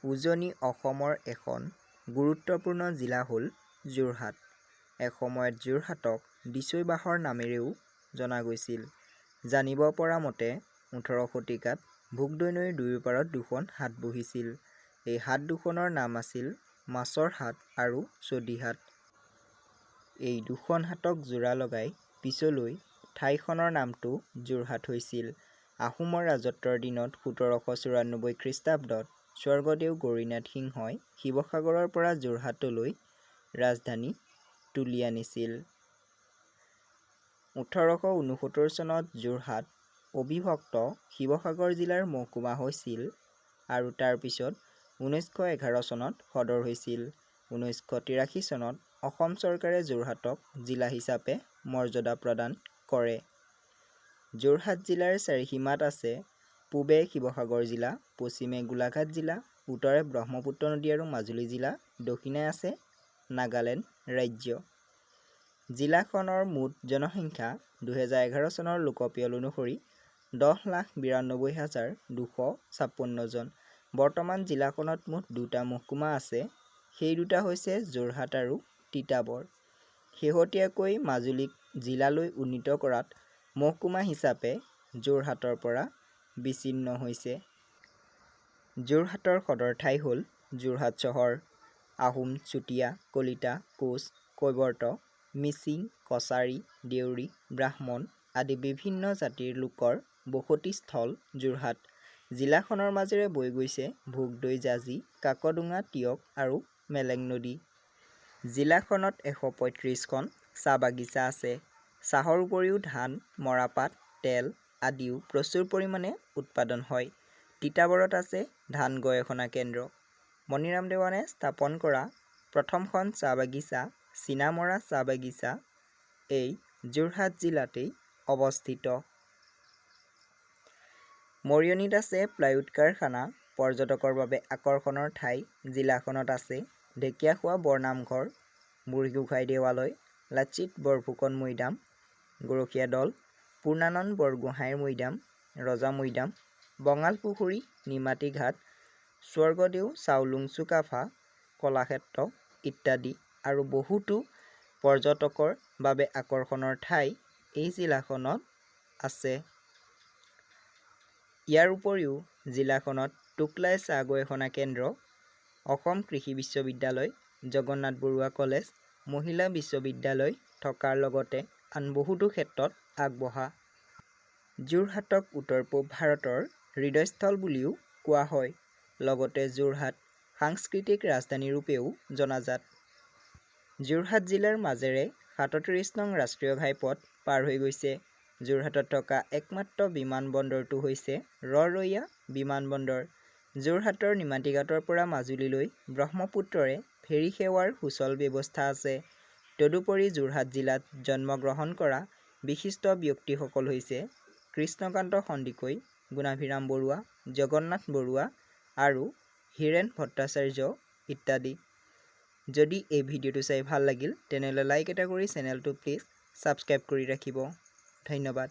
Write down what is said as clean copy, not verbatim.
উজনি অসমৰ এখন গুৰুত্বপূৰ্ণ জিলা হ'ল যোৰহাট। এসময়ত যোৰহাটক দিচৈবাহৰ নামেৰেও জনা গৈছিল। জানিব পৰা মতে ১৮ শতিকাত ভোগদৈ নৈৰ দুয়োপাৰত দুখন হাট বহিছিল। এই হাট দুখনৰ নাম আছিল মাছৰ হাট আৰু চৌধুৰীহাট। এই দুখন হাটক জোৰা লগাই পিছলৈ ঠাইখনৰ নামটো যোৰহাট হৈছিল। আহোমৰ ৰাজত্বৰ দিনত ১৭৯৪ খ্ৰীষ্টাব্দত স্বৰ্গদেউ গৌৰীনাথ সিংহই শিৱসাগৰৰ পৰা যোৰহাটলৈ ৰাজধানী তুলি আনিছিল। ১৮৬৯ চনত যোৰহাট অবিভক্ত শিৱসাগৰ জিলাৰ মহকুমা হৈছিল আৰু তাৰ পিছত ১৯১১ চনত সদৰ হৈছিল। ১৯৮৩ চনত অসম চৰকাৰে যোৰহাটক জিলা হিচাপে মৰ্যাদা প্ৰদান কৰে। যোৰহাট জিলাৰ চাৰিসীমাত আছে পূবে শিৱসাগৰ জিলা, পশ্চিমে গোলাঘাট জিলা, উত্তৰে ব্ৰহ্মপুত্ৰ নদী আৰু মাজুলী জিলা, দক্ষিণে আছে নাগালেণ্ড ৰাজ্য। জিলাখনৰ মুঠ জনসংখ্যা ২০১১ চনৰ লোকপিয়ল অনুসৰি ১০,৯২,২৫৬ জন। বৰ্তমান জিলাখনত মুঠ দুটা মহকুমা আছে। সেই দুটা হৈছে যোৰহাট আৰু তিতাবৰ। শেহতীয়াকৈ মাজুলীক জিলালৈ উন্নীত কৰাত মহকুমা হিচাপে যোৰহাটৰ পৰা বিচ্ছিন্ন হৈছে। যোৰহাটৰ সদৰ ঠাই হ'ল যোৰহাট চহৰ। আহোম, চুতীয়া, কলিতা, কোচ, কৈৱৰ্ত, মিচিং, কছাৰী, দেউৰী, ব্ৰাহ্মণ আদি বিভিন্ন জাতিৰ লোকৰ বসতিস্থল যোৰহাট। জিলাখনৰ মাজেৰে বৈ গৈছে ভোগদৈ, জাঁজি, কাকডোঙা, টিয়ক আৰু মেলেং নদী। জিলাখনত ১৩৫খন চাহ বাগিচা আছে। চাহৰ উপৰিও ধান, মৰাপাট, তেল আদিও প্ৰচুৰ পৰিমাণে উৎপাদন হয়। তিতাবৰত আছে ধান গৱেষণা কেন্দ্ৰ। মণিৰাম দেৱানে স্থাপন কৰা প্ৰথমখন চাহ বাগিচা চীনামৰা চাহ বাগিচা এই যোৰহাট জিলাতেই অৱস্থিত। মৰিয়নিত আছে প্লাইউড কাৰখানা, পৰ্যটকৰ বাবে আকৰ্ষণৰ ঠাই। জিলাখনত আছে ঢেকীয়াখোৱা বৰনামঘৰ, বুঢ়ীগোসাঁই দেৱালয়, লাচিত বৰফুকন মৈদাম, গৰখীয়া দল, পূৰ্ণানন্দ বৰগোহাঁইৰ মৈদাম, ৰজা মৈদাম, বঙাল পুখুৰী, নিমাতী ঘাট, স্বৰ্গদেউ চাওলুং চুকাফা কলাক্ষেত্ৰ ইত্যাদি আৰু বহুতো পৰ্যটকৰ বাবে আকৰ্ষণৰ ঠাই এই জিলাখনত আছে। ইয়াৰ উপৰিও জিলাখনত টোকলাই চাহ গৱেষণা কেন্দ্ৰ, অসম কৃষি বিশ্ববিদ্যালয়, জগন্নাথ বৰুৱা কলেজ, মহিলা বিশ্ববিদ্যালয় থকাৰ লগতে আন বহুতো ক্ষেত্ৰত আগবঢ়া। যোৰহাটক উত্তৰ-পূব ভাৰতৰ হৃদয়স্থল বুলিও কোৱা হয়। লগতে যোৰহাট সাংস্কৃতিক ৰাজধানী ৰূপেও জনাজাত। যোৰহাট জিলাৰ মাজেৰে ৩৭ নং ৰাষ্ট্ৰীয় ঘাইপথ পাৰ হৈ গৈছে। যোৰহাটত থকা একমাত্ৰ বিমানবন্দৰটো হৈছে ৰৰৈয়া বিমানবন্দৰ। যোৰহাটৰ নিমাতীঘাটৰ পৰা মাজুলীলৈ ব্ৰহ্মপুত্ৰৰে ফেৰী সেৱাৰ সুচল ব্যৱস্থা আছে। তদুপৰি যোৰহাট জিলাত জন্মগ্ৰহণ কৰা বিশিষ্ট ব্যক্তিসকল হৈছে কৃষ্ণকান্ত সন্দিকৈ, গুণাভিৰাম বৰুৱা, জগন্নাথ বৰুৱা আৰু হীৰেন ভট্টাচাৰ্য ইত্যাদি। যদি এই ভিডিঅ'টো চাই ভাল লাগিল তেনেহ'লে লাইক এটা কৰি চেনেলটো প্লিজ ছাবস্ক্ৰাইব কৰি ৰাখিব। ধন্যবাদ।